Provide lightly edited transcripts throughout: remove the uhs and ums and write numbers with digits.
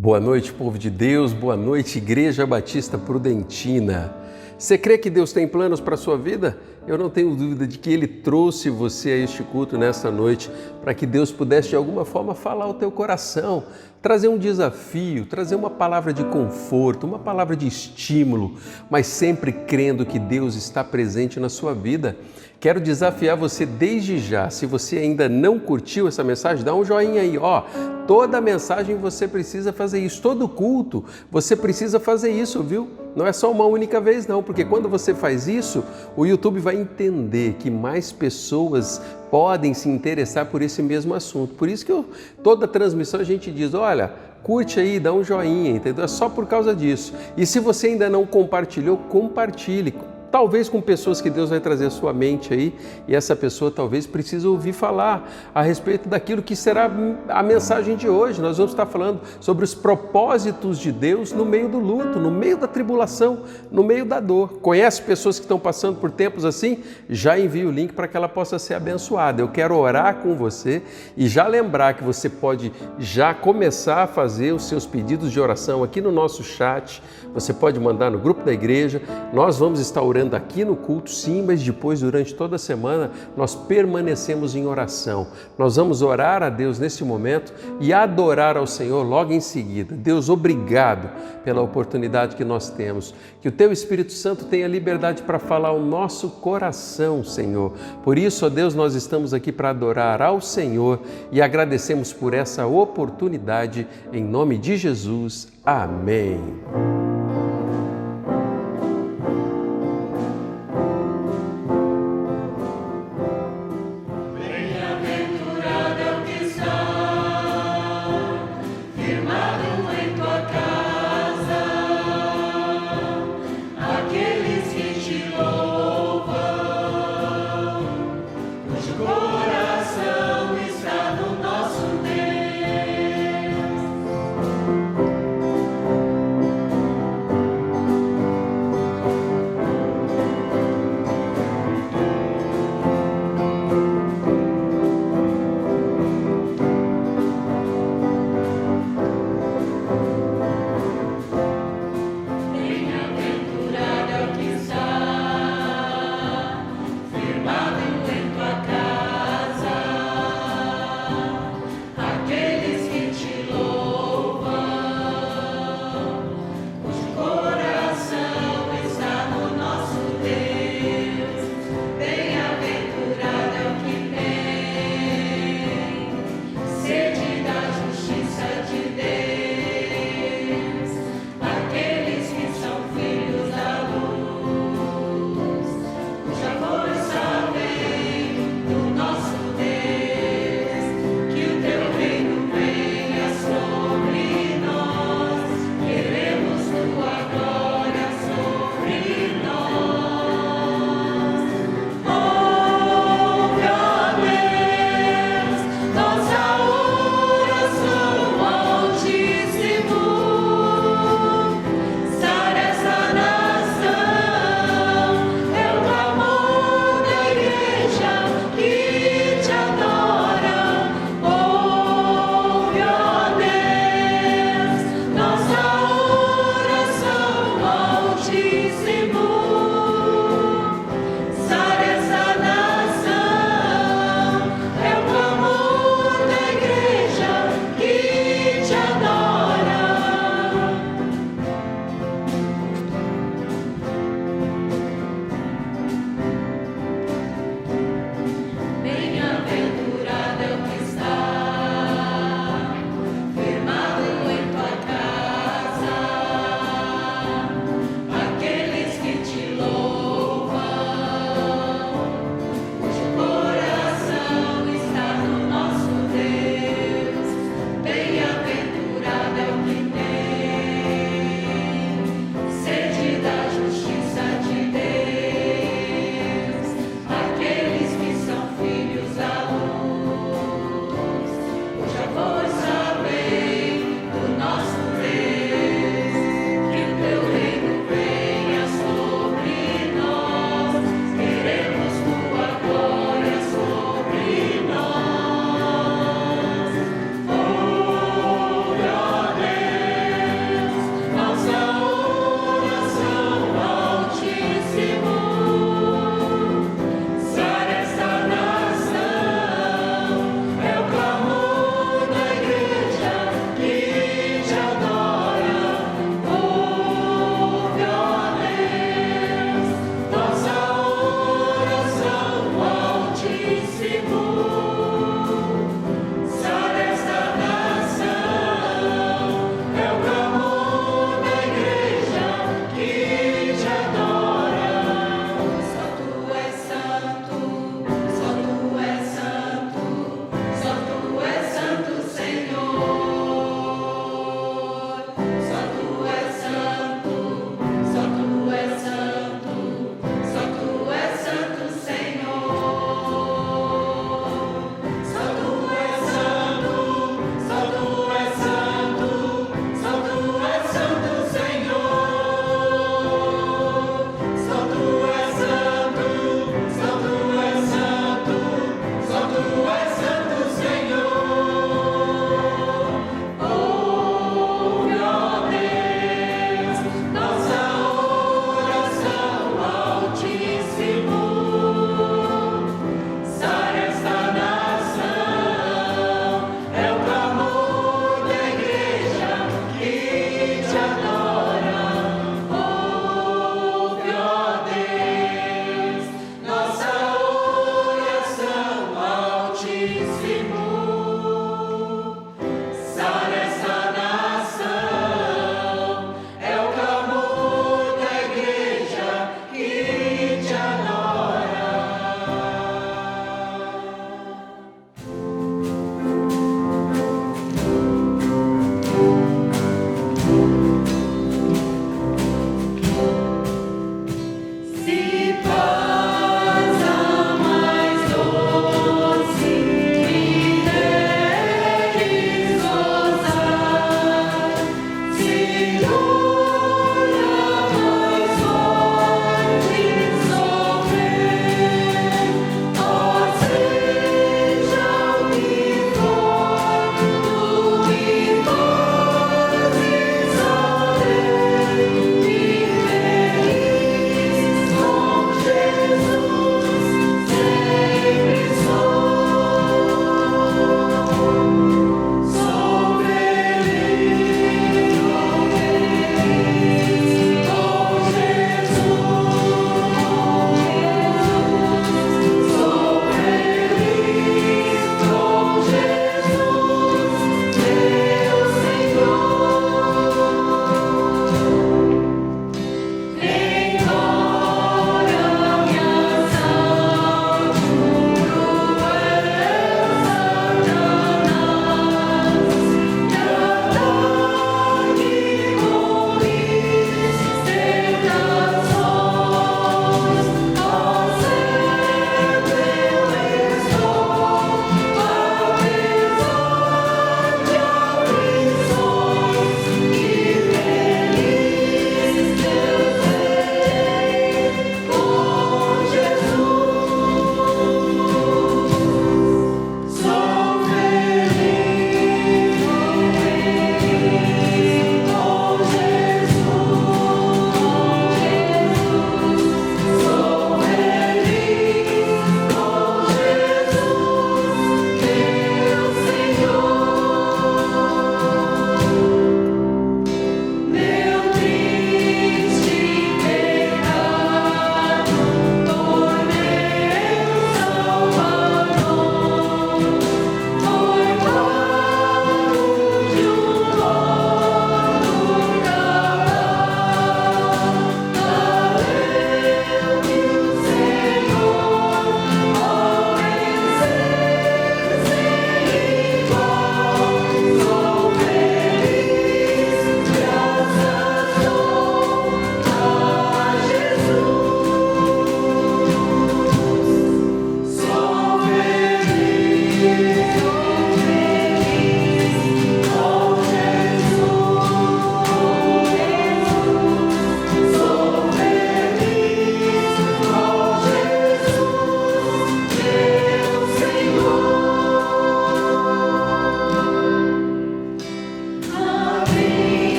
Boa noite, povo de Deus, boa noite, Igreja Batista Prudentina. Você crê que Deus tem planos para a sua vida? Eu não tenho dúvida de que Ele trouxe você a este culto nesta noite para que Deus pudesse de alguma forma falar ao teu coração, trazer um desafio, trazer uma palavra de conforto, uma palavra de estímulo, mas sempre crendo que Deus está presente na sua vida. Quero desafiar você desde já, se você ainda não curtiu essa mensagem, dá um joinha aí, toda mensagem você precisa fazer isso, todo culto você precisa fazer isso, viu? Não é só uma única vez não, porque quando você faz isso, o YouTube vai entender que mais pessoas podem se interessar por esse mesmo assunto. Por isso que toda transmissão a gente diz, olha, curte aí, dá um joinha, entendeu? É só por causa disso. E se você ainda não compartilhou, compartilhe. Talvez com pessoas que Deus vai trazer à sua mente aí, e essa pessoa talvez precise ouvir falar a respeito daquilo que será a mensagem de hoje. Nós vamos estar falando sobre os propósitos de Deus no meio do luto, no meio da tribulação, no meio da dor. Conhece pessoas que estão passando por tempos assim? Já envie o link para que ela possa ser abençoada. Eu quero orar com você e já lembrar que você pode já começar a fazer os seus pedidos de oração aqui no nosso chat. Você pode mandar no grupo da igreja. Nós vamos estar orando aqui no culto, sim, mas depois, durante toda a semana, nós permanecemos em oração. Nós vamos orar a Deus nesse momento e adorar ao Senhor logo em seguida. Deus, obrigado pela oportunidade que nós temos. Que o Teu Espírito Santo tenha liberdade para falar ao nosso coração, Senhor. Por isso, ó Deus, nós estamos aqui para adorar ao Senhor e agradecemos por essa oportunidade. Em nome de Jesus. Amém.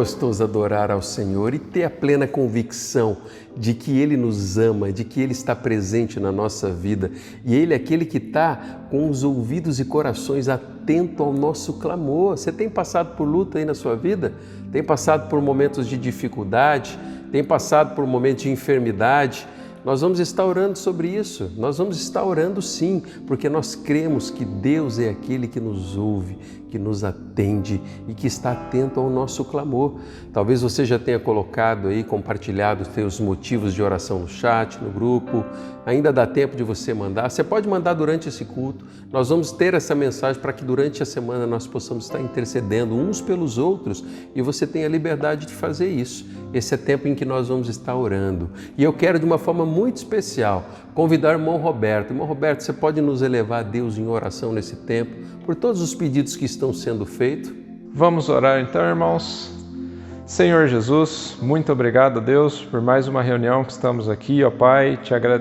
gostoso adorar ao Senhor e ter a plena convicção de que Ele nos ama, de que Ele está presente na nossa vida e Ele é aquele que está com os ouvidos e corações atentos ao nosso clamor. Você tem passado por luta aí na sua vida? Tem passado por momentos de dificuldade? Tem passado por momentos de enfermidade? Nós vamos estar orando sobre isso, nós vamos estar orando sim, porque nós cremos que Deus é aquele que nos ouve, que nos atende e que está atento ao nosso clamor. Talvez você já tenha colocado aí, compartilhado os seus motivos de oração no chat, no grupo, ainda dá tempo de você mandar. Você pode mandar durante esse culto, nós vamos ter essa mensagem para que durante a semana nós possamos estar intercedendo uns pelos outros e você tenha a liberdade de fazer isso. Esse é tempo em que nós vamos estar orando. E eu quero de uma forma muito especial convidar o irmão Roberto. Irmão Roberto, você pode nos elevar a Deus em oração nesse tempo, por todos os pedidos que estão sendo feitos? Vamos orar então, irmãos. Senhor Jesus, muito obrigado a Deus por mais uma reunião que estamos aqui, ó Pai,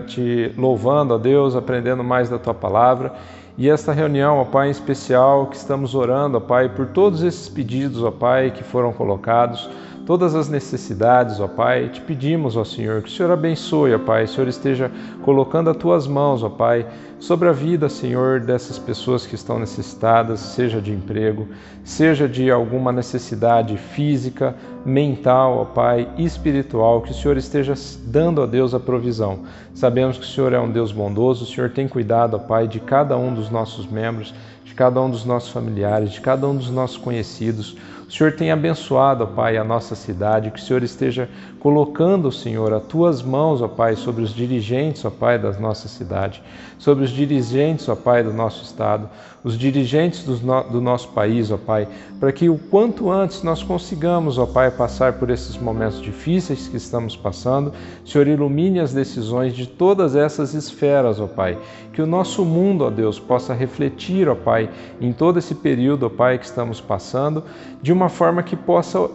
te louvando a Deus, aprendendo mais da Tua Palavra. E esta reunião, ó Pai, em especial, que estamos orando, ó Pai, por todos esses pedidos, ó Pai, que foram colocados, todas as necessidades, ó Pai, te pedimos, ó Senhor, que o Senhor abençoe, ó Pai, o Senhor esteja colocando as Tuas mãos, ó Pai, sobre a vida, Senhor, dessas pessoas que estão necessitadas, seja de emprego, seja de alguma necessidade física, mental, ó Pai, espiritual, que o Senhor esteja dando a Deus a provisão. Sabemos que o Senhor é um Deus bondoso, o Senhor tem cuidado, ó Pai, de cada um dos nossos membros, de cada um dos nossos familiares, de cada um dos nossos conhecidos. O Senhor tem abençoado, ó Pai, a nossa cidade, que o Senhor esteja colocando, Senhor, as Tuas mãos, ó Pai, sobre os dirigentes, ó Pai, da nossa cidade, sobre os dirigentes, ó Pai, do nosso estado, os dirigentes do nosso país, ó Pai, para que o quanto antes nós consigamos, ó Pai, passar por esses momentos difíceis que estamos passando. O Senhor ilumine as decisões de todas essas esferas, ó Pai, que o nosso mundo, ó Deus, possa refletir, ó Pai, em todo esse período, ó Pai, que estamos passando, de uma forma que possa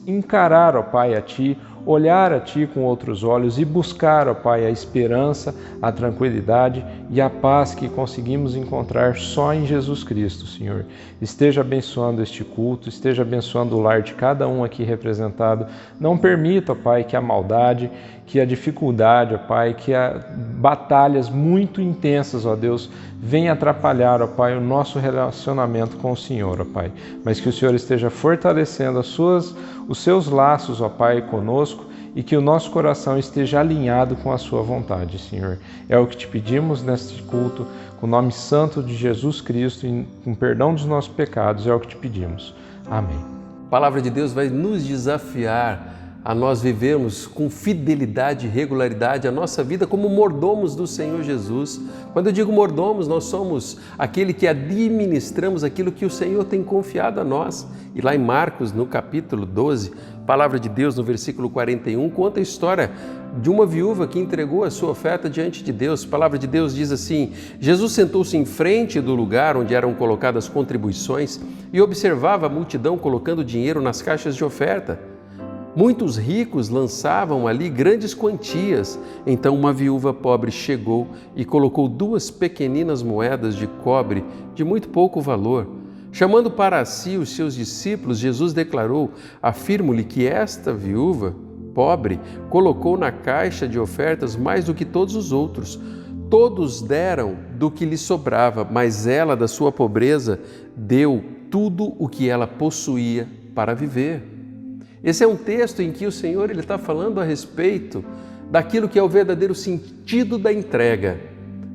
encarar, ó Pai, a Ti, olhar a Ti com outros olhos e buscar, ó Pai, a esperança, a tranquilidade e a paz que conseguimos encontrar só em Jesus Cristo, Senhor. Esteja abençoando este culto, esteja abençoando o lar de cada um aqui representado. Não permita, ó Pai, que a maldade, que a dificuldade, ó Pai, que as batalhas muito intensas, ó Deus, venha atrapalhar, ó Pai, o nosso relacionamento com o Senhor, ó Pai. Mas que o Senhor esteja fortalecendo os seus laços, ó Pai, conosco e que o nosso coração esteja alinhado com a Sua vontade, Senhor. É o que te pedimos neste culto, com o nome santo de Jesus Cristo e com perdão dos nossos pecados, é o que te pedimos. Amém. A palavra de Deus vai nos desafiar a nós vivermos com fidelidade e regularidade a nossa vida como mordomos do Senhor Jesus. Quando eu digo mordomos, nós somos aquele que administramos aquilo que o Senhor tem confiado a nós. E lá em Marcos, no capítulo 12, a palavra de Deus, no versículo 41, conta a história de uma viúva que entregou a sua oferta diante de Deus. A palavra de Deus diz assim: Jesus sentou-se em frente do lugar onde eram colocadas contribuições e observava a multidão colocando dinheiro nas caixas de oferta. Muitos ricos lançavam ali grandes quantias. Então uma viúva pobre chegou e colocou 2 pequeninas moedas de cobre de muito pouco valor. Chamando para si os seus discípulos, Jesus declarou: afirmo-lhe que esta viúva pobre colocou na caixa de ofertas mais do que todos os outros. Todos deram do que lhe sobrava, mas ela, da sua pobreza, deu tudo o que ela possuía para viver. Esse é um texto em que o Senhor está falando a respeito daquilo que é o verdadeiro sentido da entrega.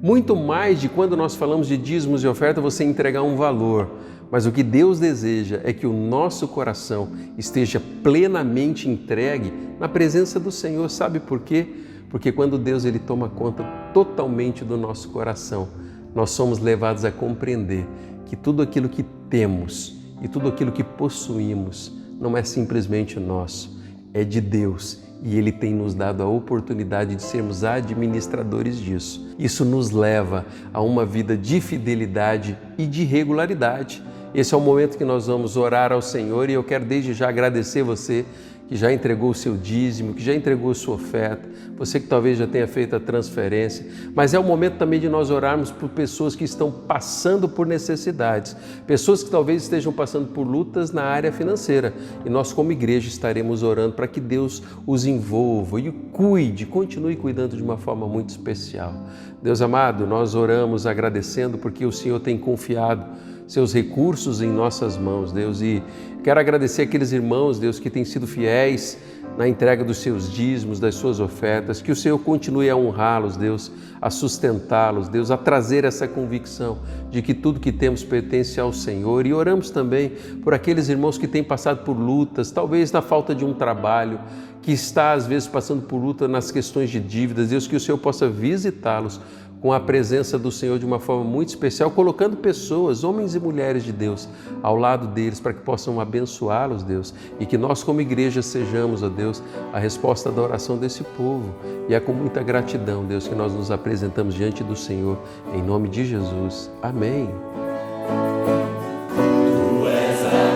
Muito mais de quando nós falamos de dízimos e oferta, você entregar um valor. Mas o que Deus deseja é que o nosso coração esteja plenamente entregue na presença do Senhor. Sabe por quê? Porque quando Deus toma conta totalmente do nosso coração, nós somos levados a compreender que tudo aquilo que temos e tudo aquilo que possuímos não é simplesmente nosso, é de Deus e Ele tem nos dado a oportunidade de sermos administradores disso. Isso nos leva a uma vida de fidelidade e de regularidade. Esse é o momento que nós vamos orar ao Senhor e eu quero desde já agradecer você que já entregou o seu dízimo, que já entregou a sua oferta, você que talvez já tenha feito a transferência, mas é o momento também de nós orarmos por pessoas que estão passando por necessidades, pessoas que talvez estejam passando por lutas na área financeira, e nós como igreja estaremos orando para que Deus os envolva e cuide, continue cuidando de uma forma muito especial. Deus amado, nós oramos agradecendo porque o Senhor tem confiado seus recursos em nossas mãos, Deus, e quero agradecer aqueles irmãos, Deus, que têm sido fiéis na entrega dos seus dízimos, das suas ofertas, que o Senhor continue a honrá-los, Deus, a sustentá-los, Deus, a trazer essa convicção de que tudo que temos pertence ao Senhor. E oramos também por aqueles irmãos que têm passado por lutas, talvez na falta de um trabalho, que está às vezes passando por luta nas questões de dívidas, Deus, que o Senhor possa visitá-los com a presença do Senhor de uma forma muito especial, colocando pessoas, homens e mulheres de Deus, ao lado deles, para que possam abençoá-los, Deus, e que nós como igreja sejamos, ó Deus, a resposta da oração desse povo. E é com muita gratidão, Deus, que nós nos apresentamos diante do Senhor, em nome de Jesus. Amém. Tu és a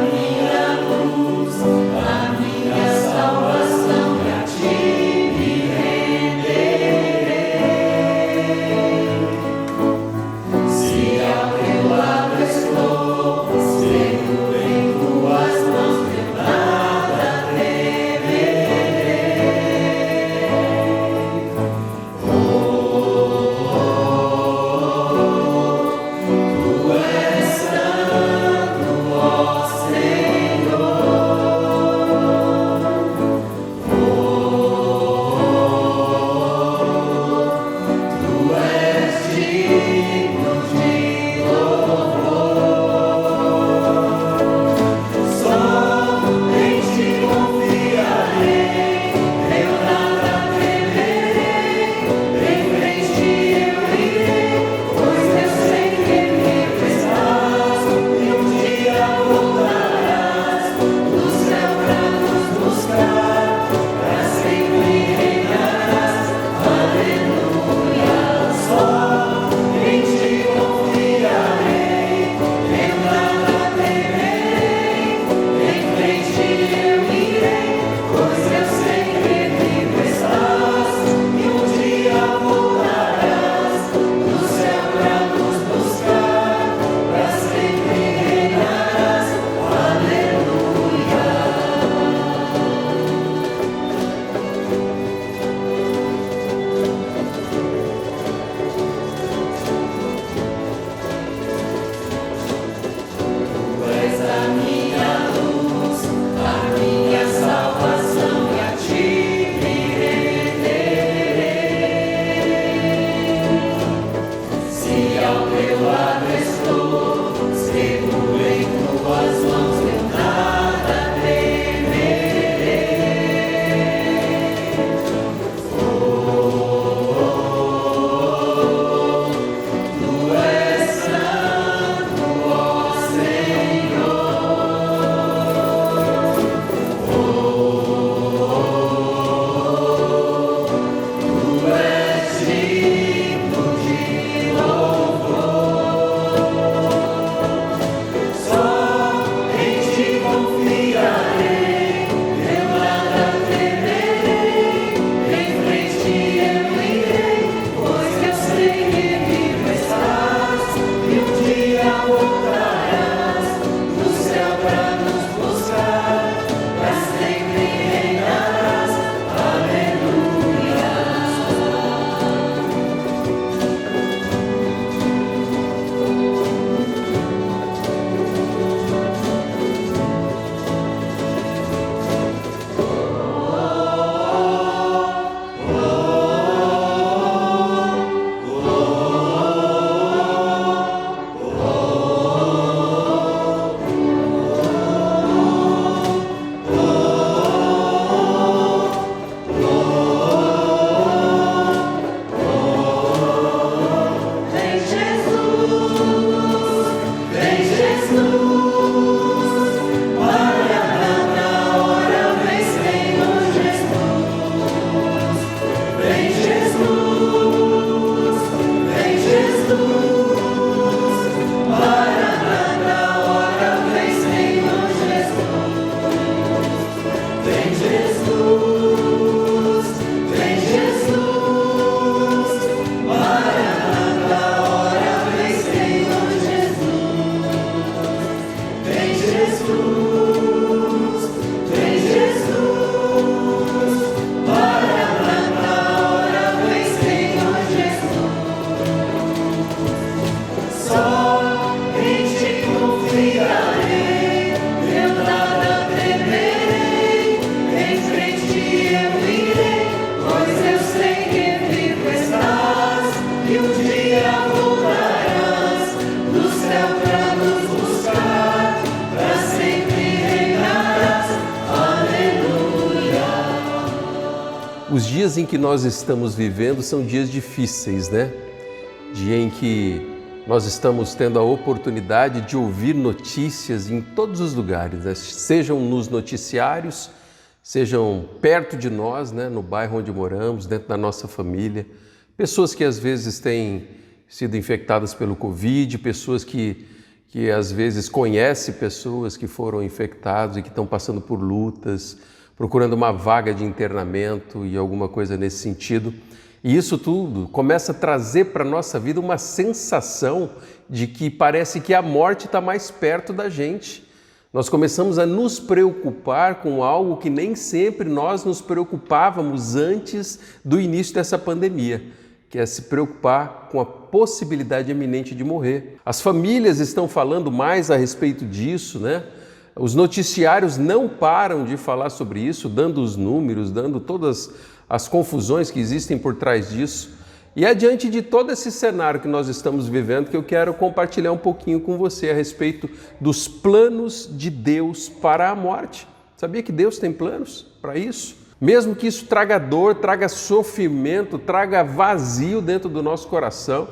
dias em que nós estamos vivendo são dias difíceis, né? Dia em que nós estamos tendo a oportunidade de ouvir notícias em todos os lugares, né? Sejam nos noticiários, sejam perto de nós, né? No bairro onde moramos, dentro da nossa família. Pessoas que às vezes têm sido infectadas pelo Covid, pessoas que às vezes conhecem pessoas que foram infectadas e que estão passando por lutas, procurando uma vaga de internamento e alguma coisa nesse sentido. E isso tudo começa a trazer para a nossa vida uma sensação de que parece que a morte está mais perto da gente. Nós começamos a nos preocupar com algo que nem sempre nós nos preocupávamos antes do início dessa pandemia, que é se preocupar com a possibilidade iminente de morrer. As famílias estão falando mais a respeito disso, né? Os noticiários não param de falar sobre isso, dando os números, dando todas as confusões que existem por trás disso. E é diante de todo esse cenário que nós estamos vivendo que eu quero compartilhar um pouquinho com você a respeito dos planos de Deus para a morte. Sabia que Deus tem planos para isso? Mesmo que isso traga dor, traga sofrimento, traga vazio dentro do nosso coração,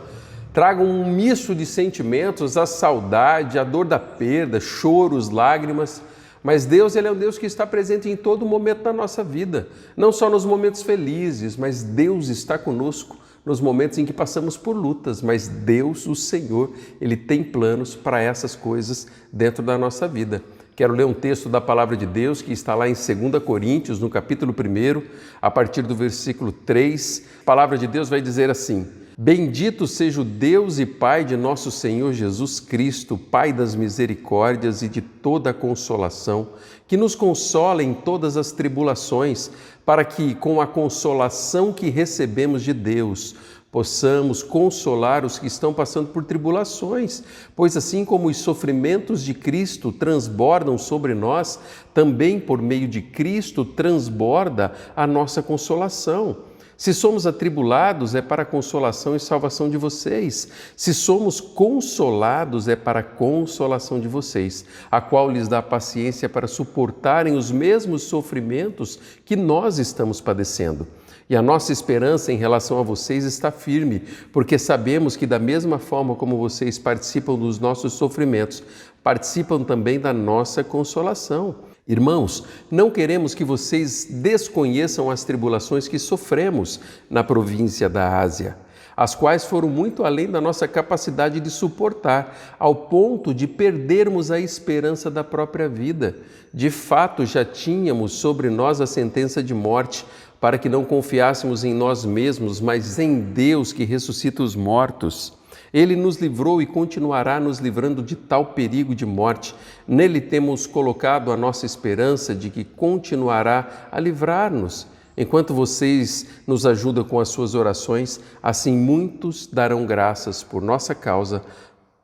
traga um misto de sentimentos, a saudade, a dor da perda, choros, lágrimas. Mas Deus, Ele é um Deus que está presente em todo momento da nossa vida. Não só nos momentos felizes, mas Deus está conosco nos momentos em que passamos por lutas. Mas Deus, o Senhor, Ele tem planos para essas coisas dentro da nossa vida. Quero ler um texto da Palavra de Deus que está lá em 2 Coríntios, no capítulo 1, a partir do versículo 3. A Palavra de Deus vai dizer assim: Bendito seja o Deus e Pai de nosso Senhor Jesus Cristo, Pai das misericórdias e de toda a consolação, que nos consola em todas as tribulações, para que, com a consolação que recebemos de Deus, possamos consolar os que estão passando por tribulações, pois assim como os sofrimentos de Cristo transbordam sobre nós, também por meio de Cristo transborda a nossa consolação. Se somos atribulados, é para a consolação e salvação de vocês. Se somos consolados, é para a consolação de vocês, a qual lhes dá paciência para suportarem os mesmos sofrimentos que nós estamos padecendo. E a nossa esperança em relação a vocês está firme, porque sabemos que da mesma forma como vocês participam dos nossos sofrimentos, participam também da nossa consolação. Irmãos, não queremos que vocês desconheçam as tribulações que sofremos na província da Ásia, as quais foram muito além da nossa capacidade de suportar, ao ponto de perdermos a esperança da própria vida. De fato, já tínhamos sobre nós a sentença de morte, para que não confiássemos em nós mesmos, mas em Deus que ressuscita os mortos. Ele nos livrou e continuará nos livrando de tal perigo de morte. Nele temos colocado a nossa esperança de que continuará a livrar-nos. Enquanto vocês nos ajudam com as suas orações, assim muitos darão graças por nossa causa,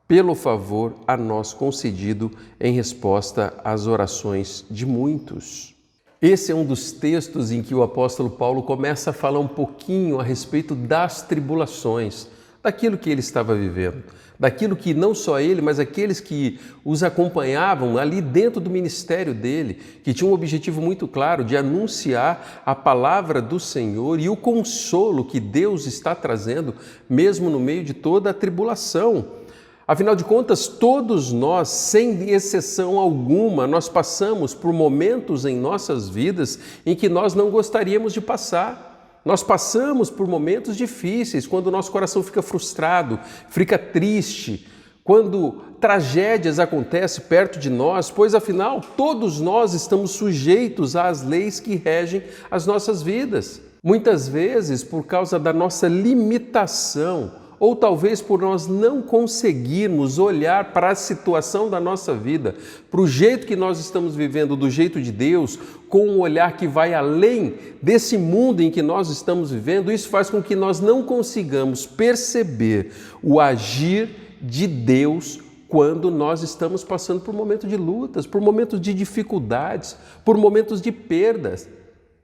pelo favor a nós concedido em resposta às orações de muitos. Esse é um dos textos em que o apóstolo Paulo começa a falar um pouquinho a respeito das tribulações, daquilo que ele estava vivendo, daquilo que não só ele, mas aqueles que os acompanhavam ali dentro do ministério dele, que tinha um objetivo muito claro de anunciar a palavra do Senhor e o consolo que Deus está trazendo, mesmo no meio de toda a tribulação. Afinal de contas, todos nós, sem exceção alguma, nós passamos por momentos em nossas vidas em que nós não gostaríamos de passar. Nós passamos por momentos difíceis, quando o nosso coração fica frustrado, fica triste, quando tragédias acontecem perto de nós, pois afinal todos nós estamos sujeitos às leis que regem as nossas vidas. Muitas vezes por causa da nossa limitação, ou talvez por nós não conseguirmos olhar para a situação da nossa vida, para o jeito que nós estamos vivendo, do jeito de Deus, com um olhar que vai além desse mundo em que nós estamos vivendo, isso faz com que nós não consigamos perceber o agir de Deus quando nós estamos passando por momentos de lutas, por momentos de dificuldades, por momentos de perdas.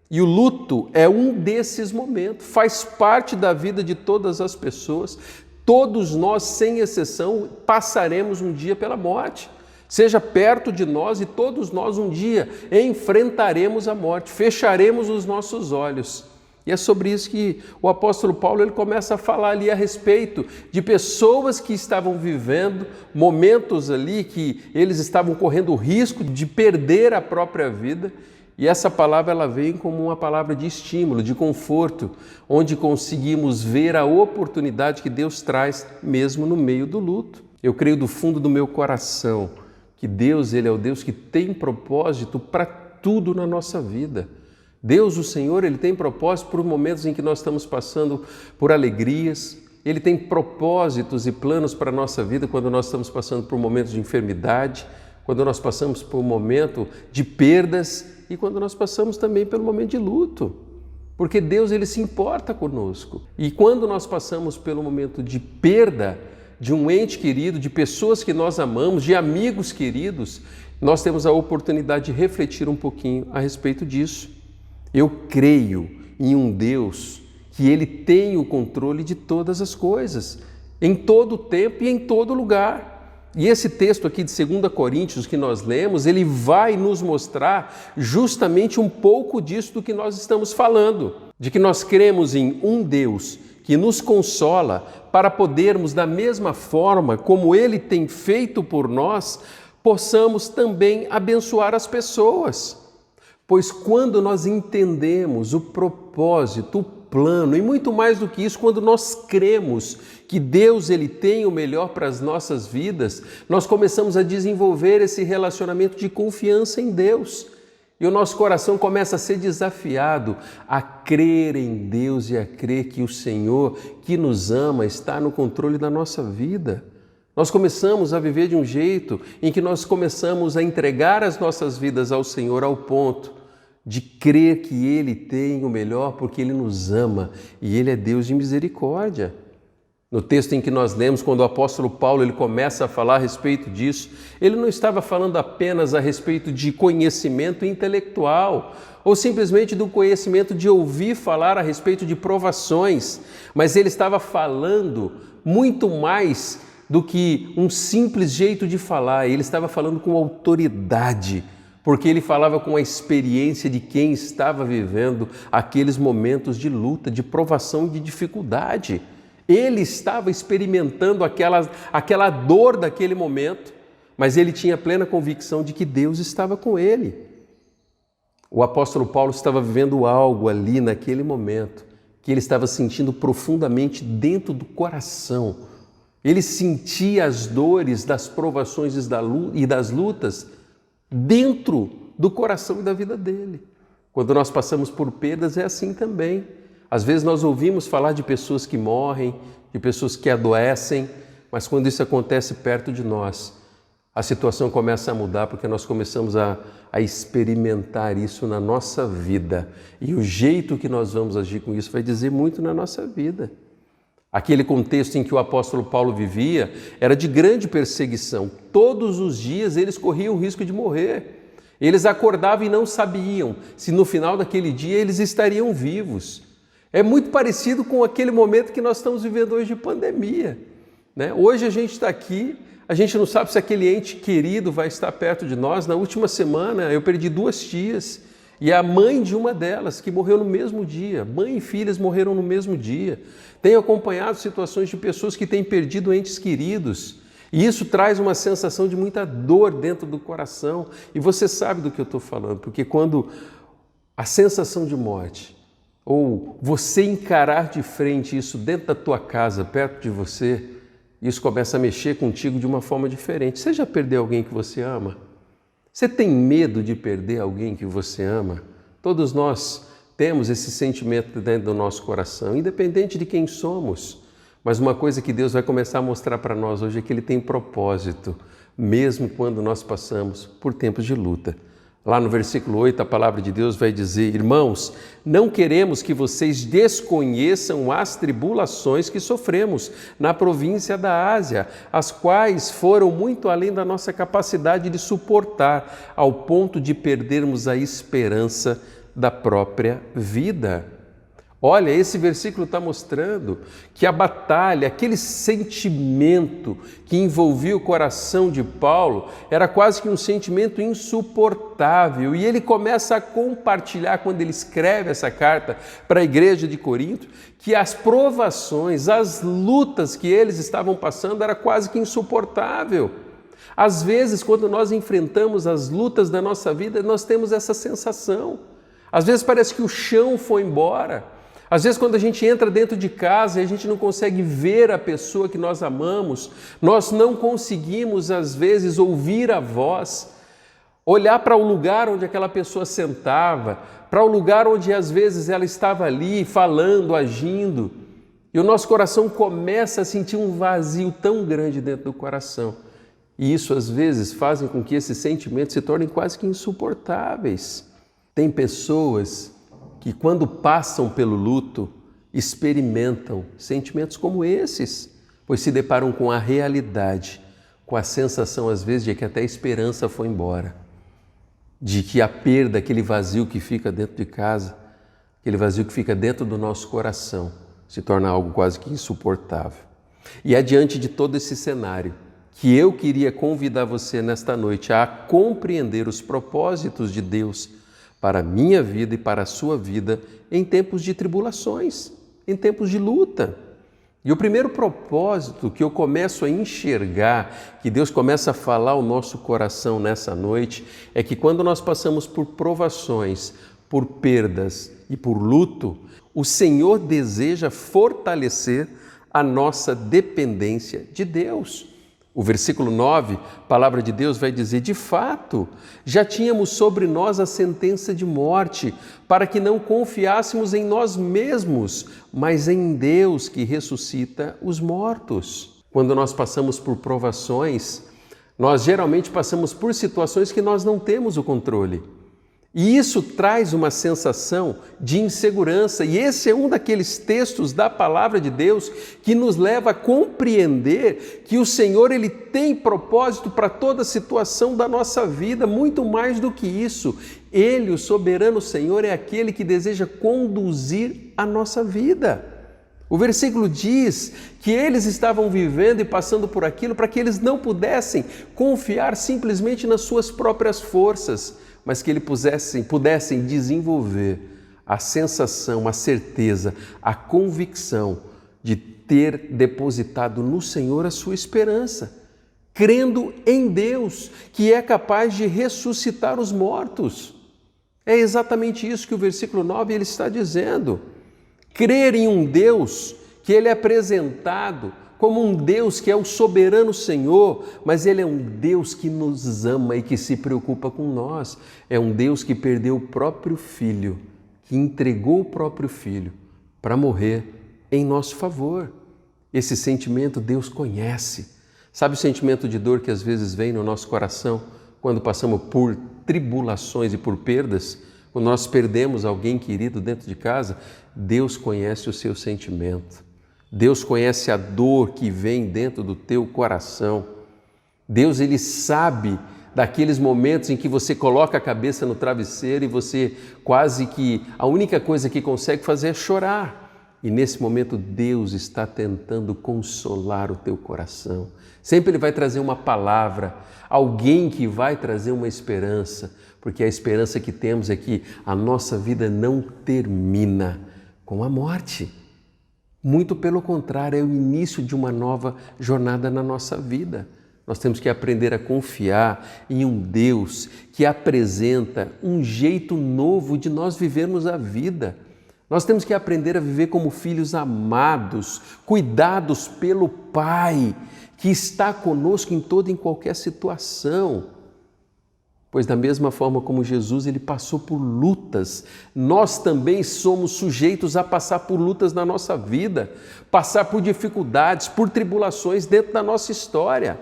E o luto é um desses momentos, faz parte da vida de todas as pessoas. Todos nós, sem exceção, passaremos um dia pela morte. Seja perto de nós e todos nós um dia enfrentaremos a morte, fecharemos os nossos olhos E é sobre isso que o apóstolo Paulo ele começa a falar ali a respeito de pessoas que estavam vivendo momentos ali que eles estavam correndo o risco de perder a própria vida. E essa palavra ela vem como uma palavra de estímulo, de conforto, onde conseguimos ver a oportunidade que Deus traz mesmo no meio do luto. Eu creio do fundo do meu coração que Deus ele é o Deus que tem propósito para tudo na nossa vida. Deus, o Senhor, Ele tem propósito por momentos em que nós estamos passando por alegrias. Ele tem propósitos e planos para a nossa vida quando nós estamos passando por momentos de enfermidade, quando nós passamos por um momento de perdas e quando nós passamos também pelo momento de luto. Porque Deus, Ele se importa conosco. E quando nós passamos pelo momento de perda de um ente querido, de pessoas que nós amamos, de amigos queridos, nós temos a oportunidade de refletir um pouquinho a respeito disso. Eu creio em um Deus que Ele tem o controle de todas as coisas, em todo o tempo e em todo lugar. E esse texto aqui de 2 Coríntios que nós lemos, ele vai nos mostrar justamente um pouco disso do que nós estamos falando, de que nós cremos em um Deus que nos consola para podermos, da mesma forma como Ele tem feito por nós, possamos também abençoar as pessoas. Pois quando nós entendemos o propósito, o plano e muito mais do que isso, quando nós cremos que Deus ele tem o melhor para as nossas vidas, nós começamos a desenvolver esse relacionamento de confiança em Deus. E o nosso coração começa a ser desafiado a crer em Deus e a crer que o Senhor que nos ama está no controle da nossa vida. Nós começamos a viver de um jeito em que nós começamos a entregar as nossas vidas ao Senhor ao ponto de crer que Ele tem o melhor porque Ele nos ama e Ele é Deus de misericórdia. No texto em que nós lemos, quando o apóstolo Paulo ele começa a falar a respeito disso, ele não estava falando apenas a respeito de conhecimento intelectual ou simplesmente do conhecimento de ouvir falar a respeito de provações, mas ele estava falando muito mais do que um simples jeito de falar. Ele estava falando com autoridade, porque ele falava com a experiência de quem estava vivendo aqueles momentos de luta, de provação e de dificuldade. Ele estava experimentando aquela dor daquele momento, mas ele tinha plena convicção de que Deus estava com ele. O apóstolo Paulo estava vivendo algo ali naquele momento, que ele estava sentindo profundamente dentro do coração. Ele sentia as dores das provações e das lutas dentro do coração e da vida dele. Quando nós passamos por perdas é assim também. Às vezes nós ouvimos falar de pessoas que morrem, de pessoas que adoecem, mas quando isso acontece perto de nós, a situação começa a mudar porque nós começamos a experimentar isso na nossa vida. E o jeito que nós vamos agir com isso vai dizer muito na nossa vida. Aquele contexto em que o apóstolo Paulo vivia era de grande perseguição. Todos os dias eles corriam o risco de morrer. Eles acordavam e não sabiam se no final daquele dia eles estariam vivos. É muito parecido com aquele momento que nós estamos vivendo hoje de pandemia, né? Hoje a gente está aqui, a gente não sabe se aquele ente querido vai estar perto de nós. Na última semana eu perdi 2 tias e a mãe de uma delas que morreu no mesmo dia. Mãe e filhas morreram no mesmo dia. Tenho acompanhado situações de pessoas que têm perdido entes queridos e isso traz uma sensação de muita dor dentro do coração. E você sabe do que eu estou falando, porque quando a sensação de morte ou você encarar de frente isso dentro da tua casa, perto de você, isso começa a mexer contigo de uma forma diferente. Você já perdeu alguém que você ama? Você tem medo de perder alguém que você ama? Todos nós temos esse sentimento dentro do nosso coração, independente de quem somos. Mas uma coisa que Deus vai começar a mostrar para nós hoje é que Ele tem propósito, mesmo quando nós passamos por tempos de luta. Lá no versículo 8, a palavra de Deus vai dizer: irmãos, não queremos que vocês desconheçam as tribulações que sofremos na província da Ásia, as quais foram muito além da nossa capacidade de suportar, ao ponto de perdermos a esperança da própria vida. Olha, esse versículo está mostrando que a batalha, aquele sentimento que envolvia o coração de Paulo, era quase que um sentimento insuportável. E ele começa a compartilhar, quando ele escreve essa carta para a igreja de Corinto, que as provações, as lutas que eles estavam passando era quase que insuportável. Às vezes, quando nós enfrentamos as lutas da nossa vida, nós temos essa sensação. Às vezes parece que o chão foi embora. Às vezes, quando a gente entra dentro de casa e a gente não consegue ver a pessoa que nós amamos, nós não conseguimos, às vezes, ouvir a voz, olhar para o lugar onde aquela pessoa sentava, para o lugar onde, às vezes, ela estava ali, falando, agindo, e o nosso coração começa a sentir um vazio tão grande dentro do coração. E isso, às vezes, faz com que esses sentimentos se tornem quase que insuportáveis. Tem pessoas que, quando passam pelo luto, experimentam sentimentos como esses, pois se deparam com a realidade, com a sensação, às vezes, de que até a esperança foi embora, de que a perda, aquele vazio que fica dentro de casa, aquele vazio que fica dentro do nosso coração, se torna algo quase que insuportável. E é diante de todo esse cenário que eu queria convidar você nesta noite a compreender os propósitos de Deus para a minha vida e para a sua vida em tempos de tribulações, em tempos de luta. E o primeiro propósito que eu começo a enxergar, que Deus começa a falar ao nosso coração nessa noite, é que quando nós passamos por provações, por perdas e por luto, o Senhor deseja fortalecer a nossa dependência de Deus. O versículo 9, a palavra de Deus vai dizer: de fato, já tínhamos sobre nós a sentença de morte, para que não confiássemos em nós mesmos, mas em Deus que ressuscita os mortos. Quando nós passamos por provações, nós geralmente passamos por situações que nós não temos o controle. E isso traz uma sensação de insegurança, e esse é um daqueles textos da palavra de Deus que nos leva a compreender que o Senhor ele tem propósito para toda situação da nossa vida, muito mais do que isso. Ele, o soberano Senhor, é aquele que deseja conduzir a nossa vida. O versículo diz que eles estavam vivendo e passando por aquilo para que eles não pudessem confiar simplesmente nas suas próprias forças, mas que eles pudessem desenvolver a sensação, a certeza, a convicção de ter depositado no Senhor a sua esperança, crendo em Deus, que é capaz de ressuscitar os mortos. É exatamente isso que o versículo 9 ele está dizendo. Crer em um Deus que ele é apresentado como um Deus que é o soberano Senhor, mas Ele é um Deus que nos ama e que se preocupa com nós. É um Deus que perdeu o próprio Filho, que entregou o próprio Filho para morrer em nosso favor. Esse sentimento Deus conhece. Sabe o sentimento de dor que às vezes vem no nosso coração quando passamos por tribulações e por perdas? Quando nós perdemos alguém querido dentro de casa, Deus conhece o seu sentimento. Deus conhece a dor que vem dentro do teu coração. Deus, ele sabe daqueles momentos em que você coloca a cabeça no travesseiro e você quase que a única coisa que consegue fazer é chorar. E nesse momento Deus está tentando consolar o teu coração. Sempre Ele vai trazer uma palavra, alguém que vai trazer uma esperança, porque a esperança que temos é que a nossa vida não termina com a morte. Muito pelo contrário, é o início de uma nova jornada na nossa vida. Nós temos que aprender a confiar em um Deus que apresenta um jeito novo de nós vivermos a vida. Nós temos que aprender a viver como filhos amados, cuidados pelo Pai, que está conosco em toda e em qualquer situação. Pois da mesma forma como Jesus ele passou por lutas, nós também somos sujeitos a passar por lutas na nossa vida, passar por dificuldades, por tribulações dentro da nossa história.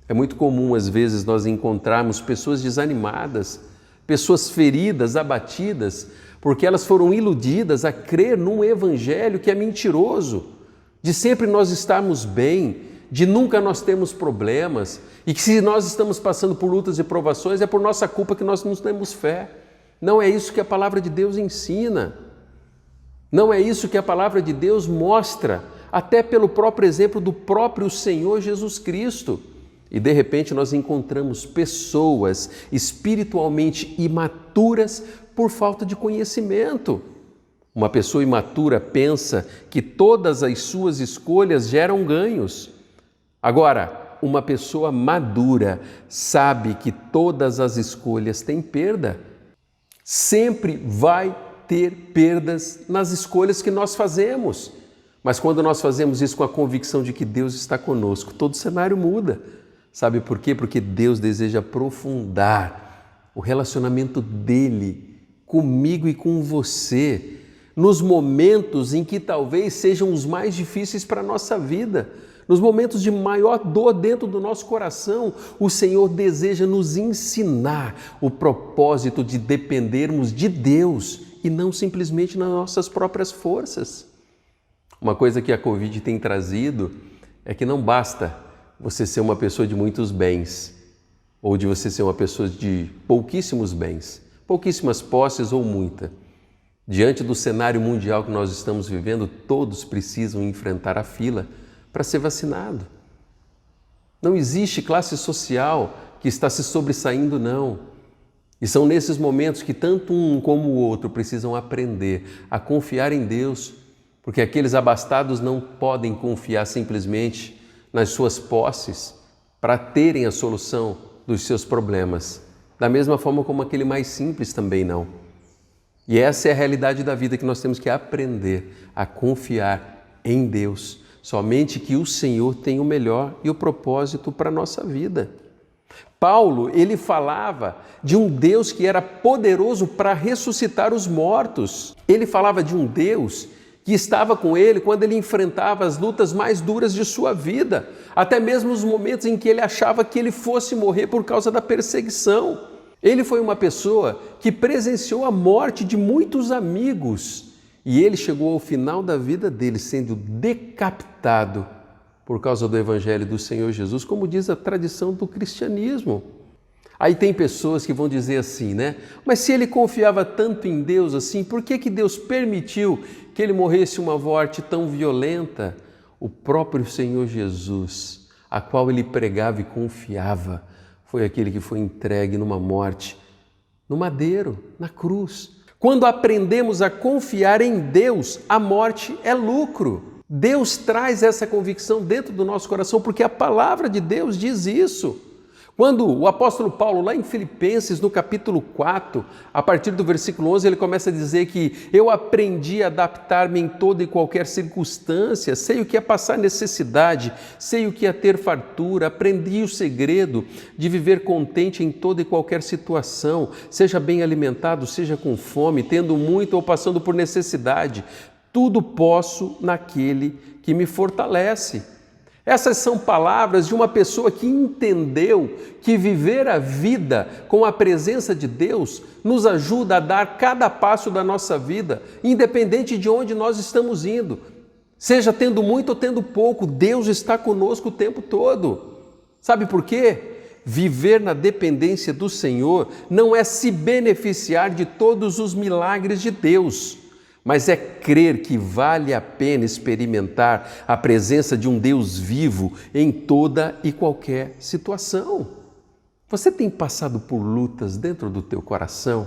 É muito comum às vezes nós encontrarmos pessoas desanimadas, pessoas feridas, abatidas, porque elas foram iludidas a crer num evangelho que é mentiroso, de sempre nós estarmos bem, de nunca nós termos problemas, e que se nós estamos passando por lutas e provações é por nossa culpa que nós não temos fé. Não é isso que a palavra de Deus ensina. Não é isso que a palavra de Deus mostra, até pelo próprio exemplo do próprio Senhor Jesus Cristo. E de repente nós encontramos pessoas espiritualmente imaturas por falta de conhecimento. Uma pessoa imatura pensa que todas as suas escolhas geram ganhos. Agora, uma pessoa madura sabe que todas as escolhas têm perda. Sempre vai ter perdas nas escolhas que nós fazemos. Mas quando nós fazemos isso com a convicção de que Deus está conosco, todo o cenário muda. Sabe por quê? Porque Deus deseja aprofundar o relacionamento dele comigo e com você nos momentos em que talvez sejam os mais difíceis para a nossa vida. Nos momentos de maior dor dentro do nosso coração, o Senhor deseja nos ensinar o propósito de dependermos de Deus e não simplesmente nas nossas próprias forças. Uma coisa que a Covid tem trazido é que não basta você ser uma pessoa de muitos bens ou de você ser uma pessoa de pouquíssimos bens, pouquíssimas posses ou muita. Diante do cenário mundial que nós estamos vivendo, todos precisam enfrentar a fila para ser vacinado. Não existe classe social que está se sobressaindo, não. E são nesses momentos que tanto um como o outro precisam aprender a confiar em Deus, porque aqueles abastados não podem confiar simplesmente nas suas posses para terem a solução dos seus problemas. Da mesma forma como aquele mais simples também não. E essa é a realidade da vida que nós temos que aprender a confiar em Deus. Somente que o Senhor tem o melhor e o propósito para a nossa vida. Paulo, ele falava de um Deus que era poderoso para ressuscitar os mortos. Ele falava de um Deus que estava com ele quando ele enfrentava as lutas mais duras de sua vida, até mesmo os momentos em que ele achava que ele fosse morrer por causa da perseguição. Ele foi uma pessoa que presenciou a morte de muitos amigos e ele chegou ao final da vida dele sendo decapitado por causa do Evangelho do Senhor Jesus, como diz a tradição do cristianismo. Aí tem pessoas que vão dizer assim, né? Mas se ele confiava tanto em Deus assim, por que Deus permitiu que ele morresse uma morte tão violenta? O próprio Senhor Jesus, a qual ele pregava e confiava, foi aquele que foi entregue numa morte, no madeiro, na cruz. Quando aprendemos a confiar em Deus, a morte é lucro. Deus traz essa convicção dentro do nosso coração, porque a palavra de Deus diz isso. Quando o apóstolo Paulo, lá em Filipenses, no capítulo 4, a partir do versículo 11, ele começa a dizer que eu aprendi a adaptar-me em toda e qualquer circunstância, sei o que é passar necessidade, sei o que é ter fartura, aprendi o segredo de viver contente em toda e qualquer situação, seja bem alimentado, seja com fome, tendo muito ou passando por necessidade, tudo posso naquele que me fortalece. Essas são palavras de uma pessoa que entendeu que viver a vida com a presença de Deus nos ajuda a dar cada passo da nossa vida, independente de onde nós estamos indo. Seja tendo muito ou tendo pouco, Deus está conosco o tempo todo. Sabe por quê? Viver na dependência do Senhor não é se beneficiar de todos os milagres de Deus, mas é crer que vale a pena experimentar a presença de um Deus vivo em toda e qualquer situação. Você tem passado por lutas dentro do teu coração?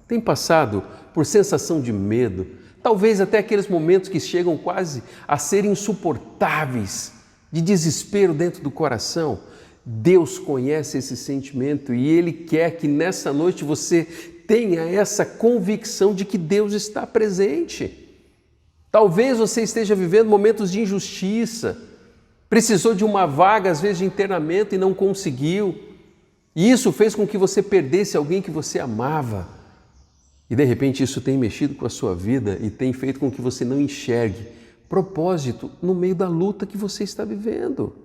Tem passado por sensação de medo? Talvez até aqueles momentos que chegam quase a ser insuportáveis, de desespero dentro do coração? Deus conhece esse sentimento e Ele quer que nessa noite você tenha essa convicção de que Deus está presente. Talvez você esteja vivendo momentos de injustiça, precisou de uma vaga, às vezes de internamento e não conseguiu, e isso fez com que você perdesse alguém que você amava. E de repente isso tem mexido com a sua vida e tem feito com que você não enxergue propósito no meio da luta que você está vivendo.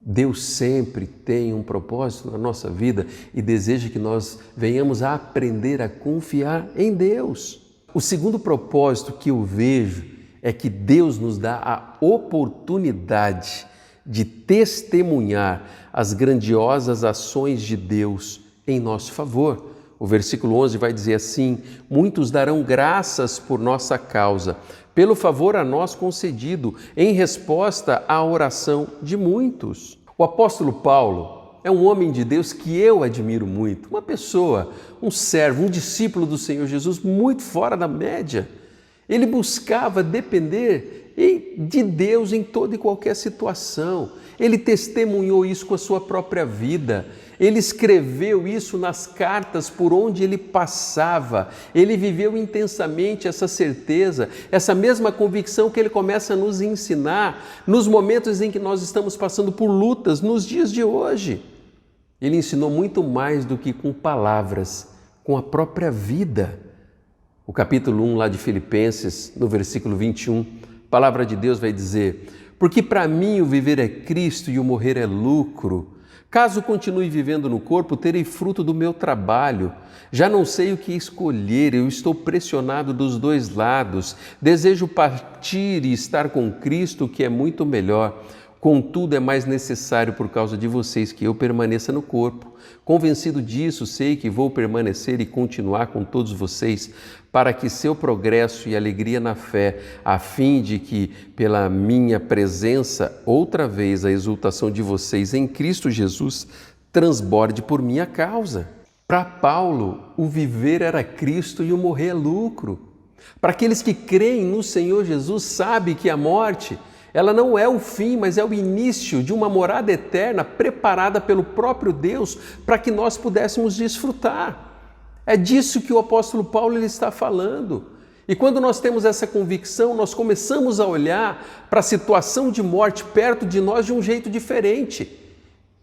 Deus sempre tem um propósito na nossa vida e deseja que nós venhamos a aprender a confiar em Deus. O segundo propósito que eu vejo é que Deus nos dá a oportunidade de testemunhar as grandiosas ações de Deus em nosso favor. O versículo 11 vai dizer assim: muitos darão graças por nossa causa, pelo favor a nós concedido, em resposta à oração de muitos. O apóstolo Paulo é um homem de Deus que eu admiro muito, uma pessoa, um servo, um discípulo do Senhor Jesus muito fora da média. Ele buscava depender de Deus em toda e qualquer situação. Ele testemunhou isso com a sua própria vida. Ele escreveu isso nas cartas por onde ele passava. Ele viveu intensamente essa certeza, essa mesma convicção que ele começa a nos ensinar nos momentos em que nós estamos passando por lutas nos dias de hoje. Ele ensinou muito mais do que com palavras, com a própria vida. O capítulo 1 lá de Filipenses, no versículo 21, a palavra de Deus vai dizer: porque para mim o viver é Cristo e o morrer é lucro. Caso continue vivendo no corpo, terei fruto do meu trabalho. Já não sei o que escolher, eu estou pressionado dos dois lados. Desejo partir e estar com Cristo, que é muito melhor. Contudo, é mais necessário por causa de vocês que eu permaneça no corpo. Convencido disso, sei que vou permanecer e continuar com todos vocês, para que seu progresso e alegria na fé, a fim de que, pela minha presença, outra vez a exultação de vocês em Cristo Jesus transborde por minha causa. Para Paulo, o viver era Cristo e o morrer é lucro. Para aqueles que creem no Senhor Jesus, sabem que a morte, ela não é o fim, mas é o início de uma morada eterna preparada pelo próprio Deus para que nós pudéssemos desfrutar. É disso que o apóstolo Paulo ele está falando. E quando nós temos essa convicção, nós começamos a olhar para a situação de morte perto de nós de um jeito diferente.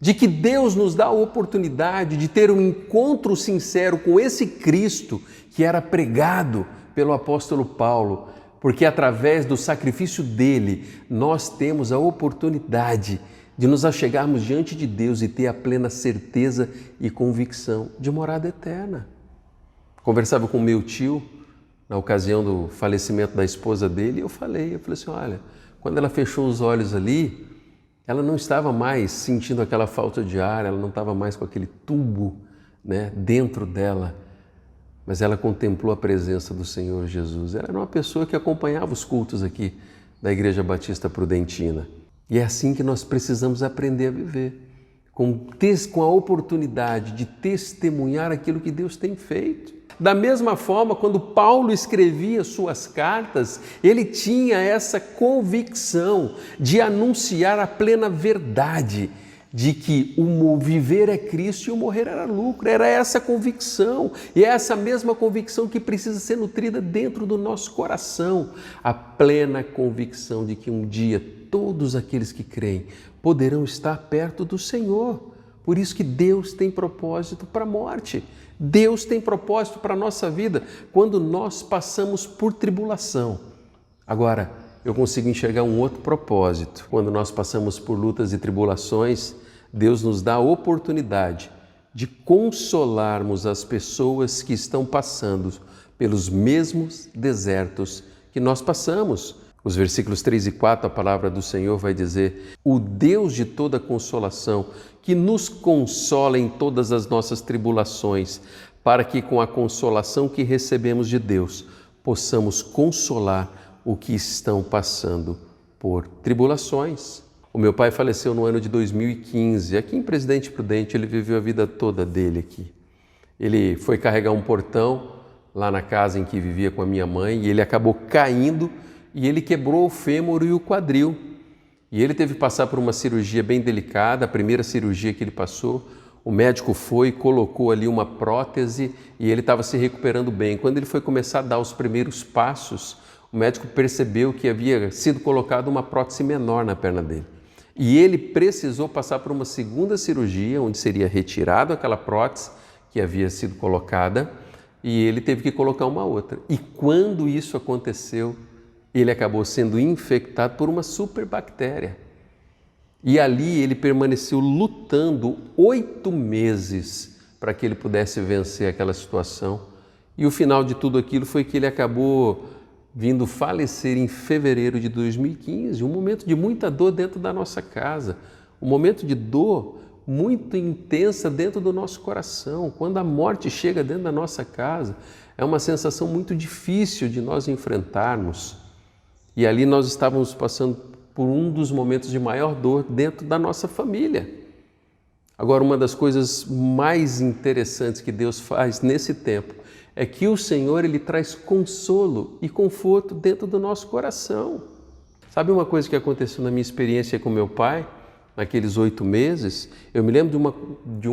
De que Deus nos dá a oportunidade de ter um encontro sincero com esse Cristo que era pregado pelo apóstolo Paulo, porque através do sacrifício dele, nós temos a oportunidade de nos achegarmos diante de Deus e ter a plena certeza e convicção de morada eterna. Conversava com meu tio, na ocasião do falecimento da esposa dele, e eu falei assim, olha, quando ela fechou os olhos ali, ela não estava mais sentindo aquela falta de ar, ela não estava mais com aquele tubo, dentro dela, mas ela contemplou a presença do Senhor Jesus. Ela era uma pessoa que acompanhava os cultos aqui da Igreja Batista Prudentina. E é assim que nós precisamos aprender a viver, com a oportunidade de testemunhar aquilo que Deus tem feito. Da mesma forma, quando Paulo escrevia suas cartas, ele tinha essa convicção de anunciar a plena verdade, de que o viver é Cristo e o morrer era lucro. Era essa convicção, e é essa mesma convicção que precisa ser nutrida dentro do nosso coração. A plena convicção de que um dia todos aqueles que creem poderão estar perto do Senhor. Por isso que Deus tem propósito para a morte. Deus tem propósito para a nossa vida quando nós passamos por tribulação. Agora, eu consigo enxergar um outro propósito. Quando nós passamos por lutas e tribulações, Deus nos dá a oportunidade de consolarmos as pessoas que estão passando pelos mesmos desertos que nós passamos. Os versículos 3 e 4, a palavra do Senhor vai dizer: o Deus de toda consolação, que nos consola em todas as nossas tribulações, para que com a consolação que recebemos de Deus, possamos consolar o que estão passando por tribulações. O meu pai faleceu no ano de 2015, aqui em Presidente Prudente. Ele viveu a vida toda dele aqui. Ele foi carregar um portão lá na casa em que vivia com a minha mãe e ele acabou caindo e ele quebrou o fêmur e o quadril. E ele teve que passar por uma cirurgia bem delicada, a primeira cirurgia que ele passou. O médico foi, colocou ali uma prótese e ele estava se recuperando bem. Quando ele foi começar a dar os primeiros passos, o médico percebeu que havia sido colocada uma prótese menor na perna dele. E ele precisou passar por uma segunda cirurgia, onde seria retirado aquela prótese que havia sido colocada e ele teve que colocar uma outra. E quando isso aconteceu, ele acabou sendo infectado por uma superbactéria. E ali ele permaneceu lutando 8 meses para que ele pudesse vencer aquela situação. E o final de tudo aquilo foi que ele acabou vindo falecer em fevereiro de 2015, um momento de muita dor dentro da nossa casa, um momento de dor muito intensa dentro do nosso coração. Quando a morte chega dentro da nossa casa, é uma sensação muito difícil de nós enfrentarmos. E ali nós estávamos passando por um dos momentos de maior dor dentro da nossa família. Agora, uma das coisas mais interessantes que Deus faz nesse tempo é que o Senhor, Ele traz consolo e conforto dentro do nosso coração. Sabe uma coisa que aconteceu na minha experiência com meu pai? Naqueles 8 meses, eu me lembro de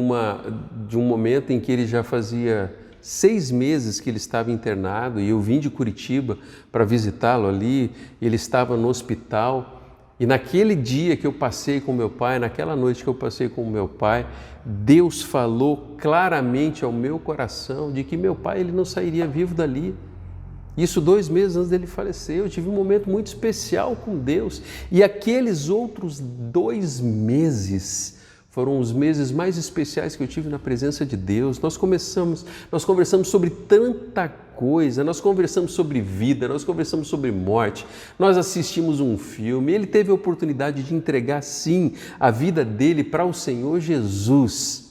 um momento em que ele já fazia 6 meses que ele estava internado e eu vim de Curitiba para visitá-lo ali, ele estava no hospital. E naquele dia que eu passei com meu pai, naquela noite que eu passei com meu pai, Deus falou claramente ao meu coração de que meu pai ele não sairia vivo dali. Isso 2 meses antes dele falecer. Eu tive um momento muito especial com Deus. E aqueles outros 2 meses foram os meses mais especiais que eu tive na presença de Deus. Nós conversamos sobre tanta coisa, nós conversamos sobre vida, nós conversamos sobre morte, nós assistimos um filme. Ele teve a oportunidade de entregar, sim, a vida dele para o Senhor Jesus.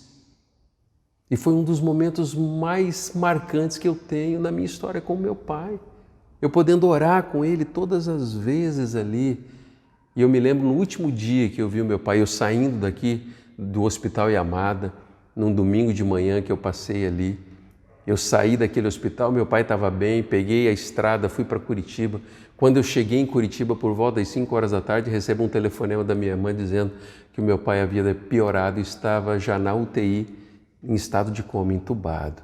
E foi um dos momentos mais marcantes que eu tenho na minha história com meu pai. Eu podendo orar com ele todas as vezes ali. E eu me lembro no último dia que eu vi o meu pai, eu saindo daqui do Hospital Yamada, num domingo de manhã que eu passei ali. Eu saí daquele hospital, meu pai estava bem, peguei a estrada, fui para Curitiba. Quando eu cheguei em Curitiba, por volta das 5 horas da tarde, recebo um telefonema da minha mãe dizendo que o meu pai havia piorado e estava já na UTI, em estado de coma, entubado.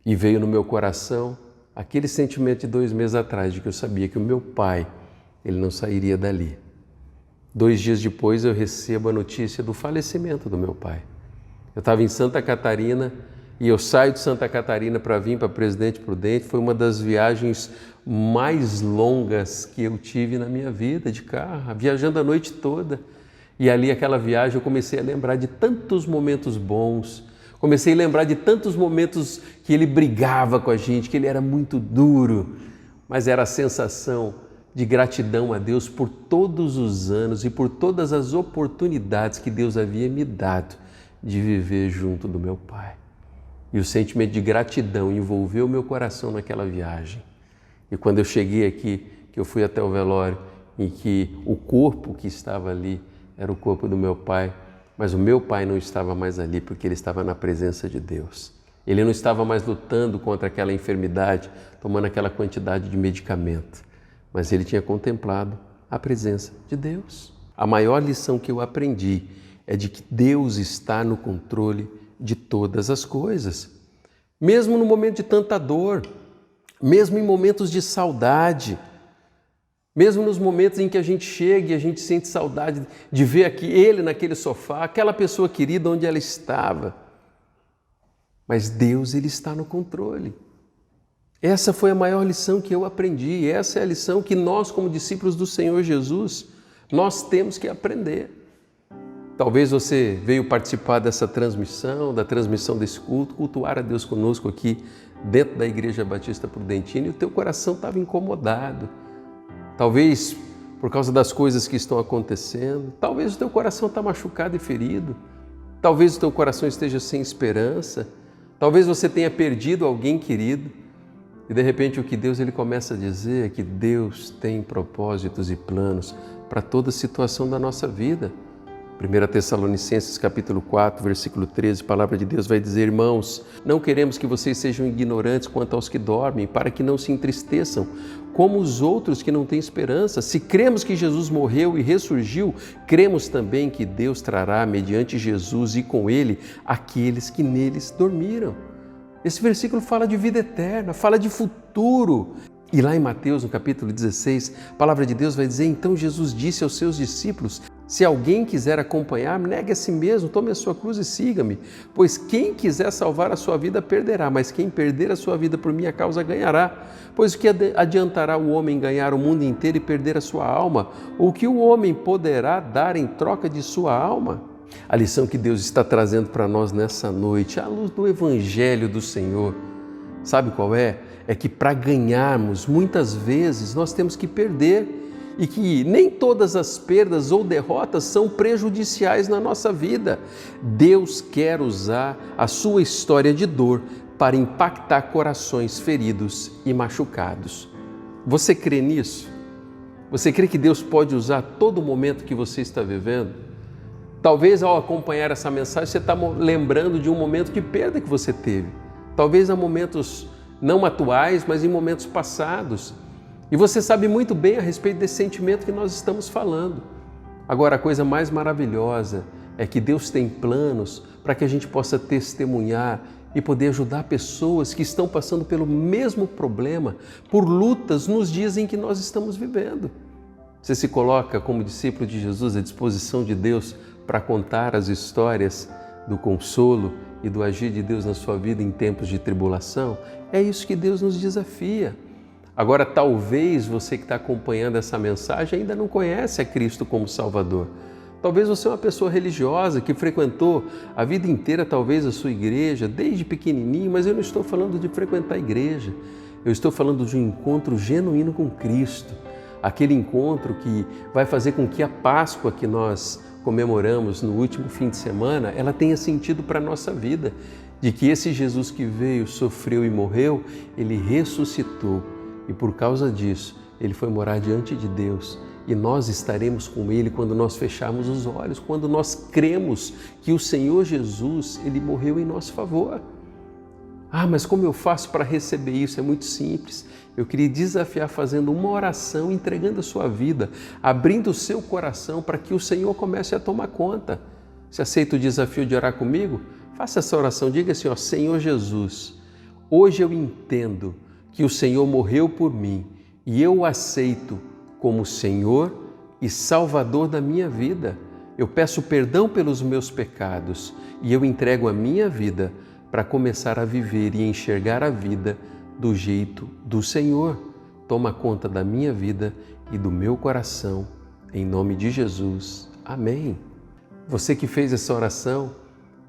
E veio no meu coração aquele sentimento de 2 meses atrás, de que eu sabia que o meu pai, ele não sairia dali. 2 dias depois eu recebo a notícia do falecimento do meu pai. Eu estava em Santa Catarina e eu saio de Santa Catarina para vir para Presidente Prudente. Foi uma das viagens mais longas que eu tive na minha vida, de carro, viajando a noite toda. E ali, aquela viagem, eu comecei a lembrar de tantos momentos bons, comecei a lembrar de tantos momentos que ele brigava com a gente, que ele era muito duro, mas era a sensação de gratidão a Deus por todos os anos e por todas as oportunidades que Deus havia me dado de viver junto do meu pai. E o sentimento de gratidão envolveu o meu coração naquela viagem. E quando eu cheguei aqui, que eu fui até o velório, em que o corpo que estava ali era o corpo do meu pai, mas o meu pai não estava mais ali porque ele estava na presença de Deus. Ele não estava mais lutando contra aquela enfermidade, tomando aquela quantidade de medicamento, mas ele tinha contemplado a presença de Deus. A maior lição que eu aprendi é de que Deus está no controle de todas as coisas. Mesmo no momento de tanta dor, mesmo em momentos de saudade, mesmo nos momentos em que a gente chega e a gente sente saudade de ver aqui ele naquele sofá, aquela pessoa querida onde ela estava. Mas Deus, ele está no controle. Essa foi a maior lição que eu aprendi. Essa é a lição que nós, como discípulos do Senhor Jesus, nós temos que aprender. Talvez você veio participar dessa transmissão, da transmissão desse culto, cultuar a Deus conosco aqui dentro da Igreja Batista Prudentina e o teu coração estava incomodado. Talvez por causa das coisas que estão acontecendo, talvez o teu coração está machucado e ferido, talvez o teu coração esteja sem esperança, talvez você tenha perdido alguém querido e de repente o que Deus ele começa a dizer é que Deus tem propósitos e planos para toda situação da nossa vida. 1 Tessalonicenses capítulo 4, versículo 13, a palavra de Deus vai dizer: irmãos, não queremos que vocês sejam ignorantes quanto aos que dormem, para que não se entristeçam, como os outros que não têm esperança. Se cremos que Jesus morreu e ressurgiu, cremos também que Deus trará, mediante Jesus e com Ele, aqueles que neles dormiram. Esse versículo fala de vida eterna, fala de futuro. E lá em Mateus, no capítulo 16, a palavra de Deus vai dizer: então Jesus disse aos seus discípulos: se alguém quiser acompanhar-me, negue a si mesmo, tome a sua cruz e siga-me. Pois quem quiser salvar a sua vida perderá, mas quem perder a sua vida por minha causa ganhará. Pois o que adiantará o homem ganhar o mundo inteiro e perder a sua alma? Ou o que o homem poderá dar em troca de sua alma? A lição que Deus está trazendo para nós nessa noite, à luz do Evangelho do Senhor, sabe qual é? É que para ganharmos, muitas vezes, nós temos que perder. e que nem todas as perdas ou derrotas são prejudiciais na nossa vida. Deus quer usar a sua história de dor para impactar corações feridos e machucados. Você crê nisso? Você crê que Deus pode usar todo momento que você está vivendo? Talvez ao acompanhar essa mensagem você está lembrando de um momento de perda que você teve. Talvez há momentos não atuais, mas em momentos passados. E você sabe muito bem a respeito desse sentimento que nós estamos falando. Agora, a coisa mais maravilhosa é que Deus tem planos para que a gente possa testemunhar e poder ajudar pessoas que estão passando pelo mesmo problema, por lutas nos dias em que nós estamos vivendo. Você se coloca como discípulo de Jesus à disposição de Deus para contar as histórias do consolo e do agir de Deus na sua vida em tempos de tribulação? É isso que Deus nos desafia. Agora, talvez você que está acompanhando essa mensagem ainda não conhece a Cristo como Salvador. Talvez você é uma pessoa religiosa que frequentou a vida inteira talvez a sua igreja, desde pequenininho, mas eu não estou falando de frequentar a igreja. Eu estou falando de um encontro genuíno com Cristo. Aquele encontro que vai fazer com que a Páscoa que nós comemoramos no último fim de semana, ela tenha sentido para a nossa vida. De que esse Jesus que veio, sofreu e morreu, Ele ressuscitou. E por causa disso, Ele foi morar diante de Deus. E nós estaremos com Ele quando nós fecharmos os olhos, quando nós cremos que o Senhor Jesus, Ele morreu em nosso favor. Ah, mas como eu faço para receber isso? É muito simples. Eu queria desafiar fazendo uma oração, entregando a sua vida, abrindo o seu coração para que o Senhor comece a tomar conta. Você aceita o desafio de orar comigo? Faça essa oração, diga assim, ó, Senhor Jesus, hoje eu entendo que o Senhor morreu por mim e eu o aceito como Senhor e Salvador da minha vida. Eu peço perdão pelos meus pecados e eu entrego a minha vida para começar a viver e enxergar a vida do jeito do Senhor. Toma conta da minha vida e do meu coração, em nome de Jesus. Amém. Você que fez essa oração,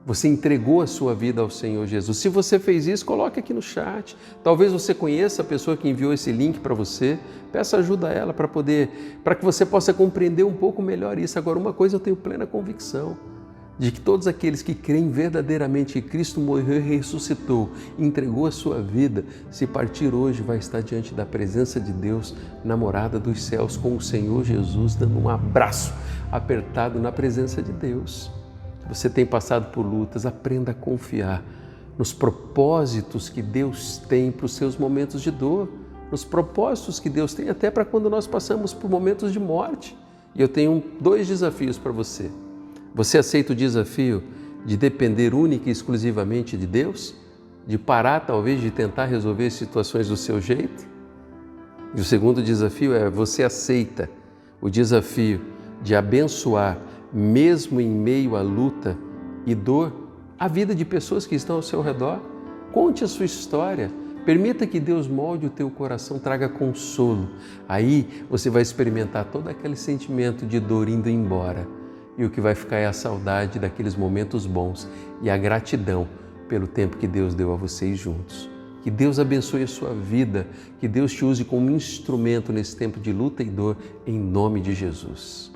você entregou a sua vida ao Senhor Jesus. Se você fez isso, coloque aqui no chat. Talvez você conheça a pessoa que enviou esse link para você. Peça ajuda a ela para que você possa compreender um pouco melhor isso. Agora, uma coisa eu tenho plena convicção, de que todos aqueles que creem verdadeiramente que Cristo morreu e ressuscitou, entregou a sua vida, se partir hoje, vai estar diante da presença de Deus, na morada dos céus, com o Senhor Jesus, dando um abraço apertado na presença de Deus. Você tem passado por lutas, aprenda a confiar nos propósitos que Deus tem para os seus momentos de dor, nos propósitos que Deus tem até para quando nós passamos por momentos de morte. E eu tenho 2 desafios para você. Você aceita o desafio de depender única e exclusivamente de Deus? De parar talvez de tentar resolver situações do seu jeito? E o segundo desafio é, você aceita o desafio de abençoar, mesmo em meio à luta e dor, a vida de pessoas que estão ao seu redor? Conte a sua história, permita que Deus molde o teu coração, traga consolo. Aí você vai experimentar todo aquele sentimento de dor indo embora. E o que vai ficar é a saudade daqueles momentos bons e a gratidão pelo tempo que Deus deu a vocês juntos. Que Deus abençoe a sua vida, que Deus te use como instrumento nesse tempo de luta e dor, em nome de Jesus.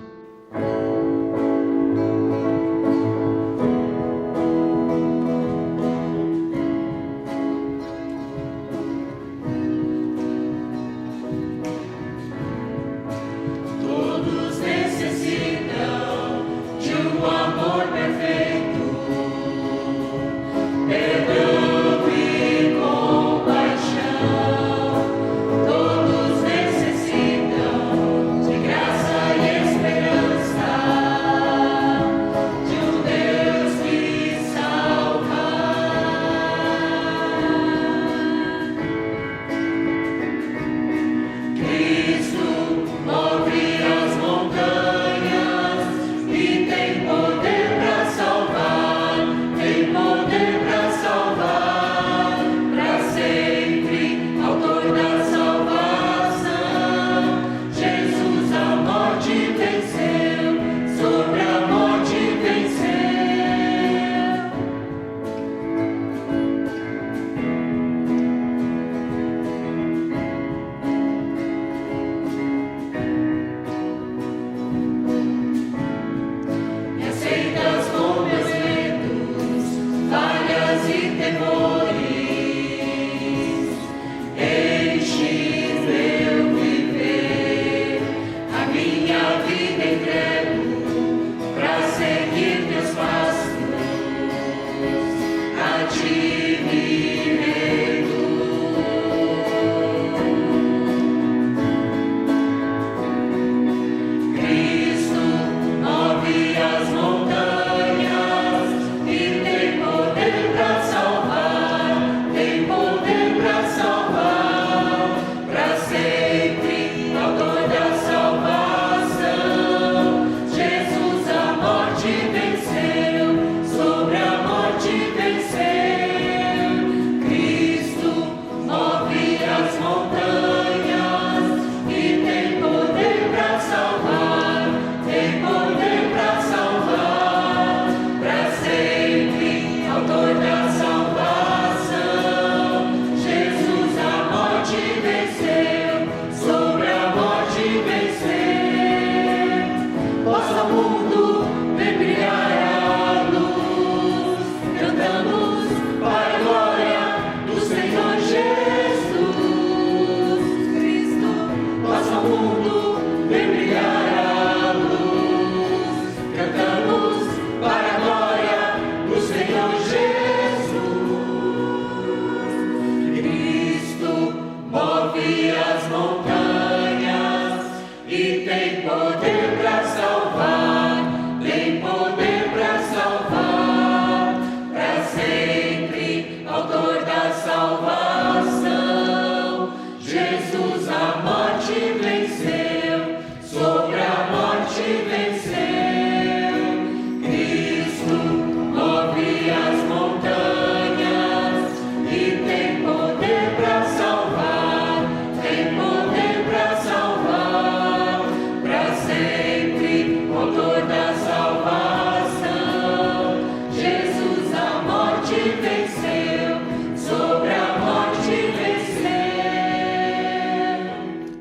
Todos necessitam de graça e esperança.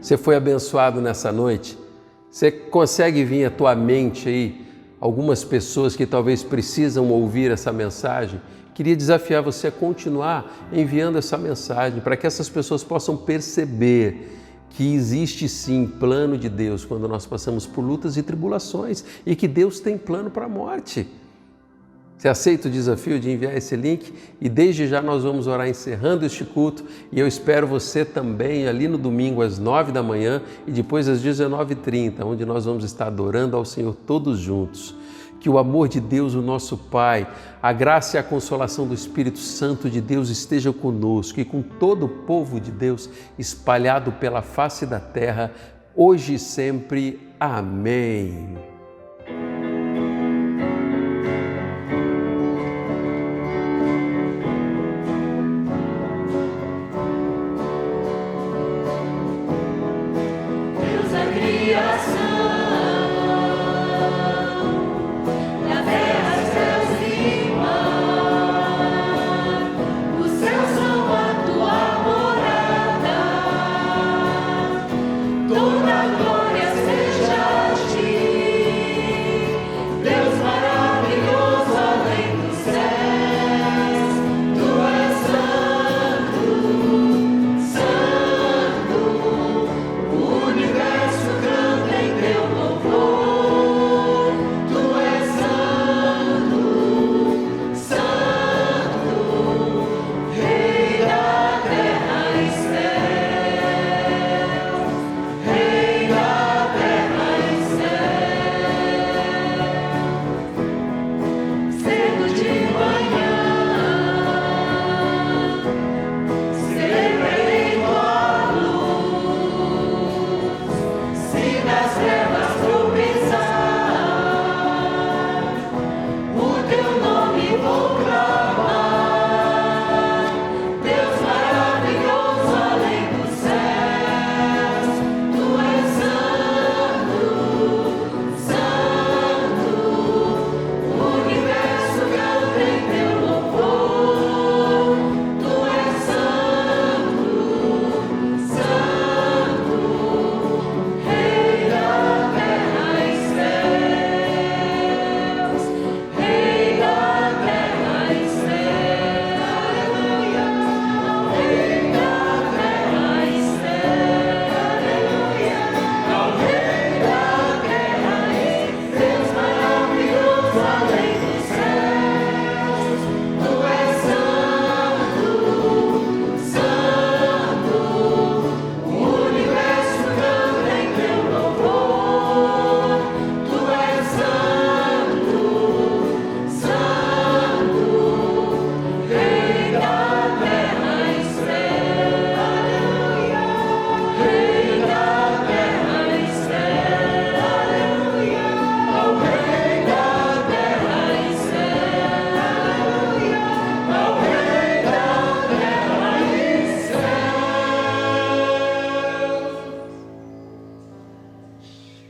Você foi abençoado nessa noite? Você consegue vir à tua mente aí algumas pessoas que talvez precisam ouvir essa mensagem? Queria desafiar você a continuar enviando essa mensagem para que essas pessoas possam perceber que existe sim plano de Deus quando nós passamos por lutas e tribulações e que Deus tem plano para a morte. Você aceita o desafio de enviar esse link? E desde já nós vamos orar encerrando este culto e eu espero você também ali no domingo às 9 da manhã e depois às 19h30, onde nós vamos estar adorando ao Senhor todos juntos. Que o amor de Deus, o nosso Pai, a graça e a consolação do Espírito Santo de Deus esteja conosco e com todo o povo de Deus espalhado pela face da terra, hoje e sempre. Amém. Deus é criação.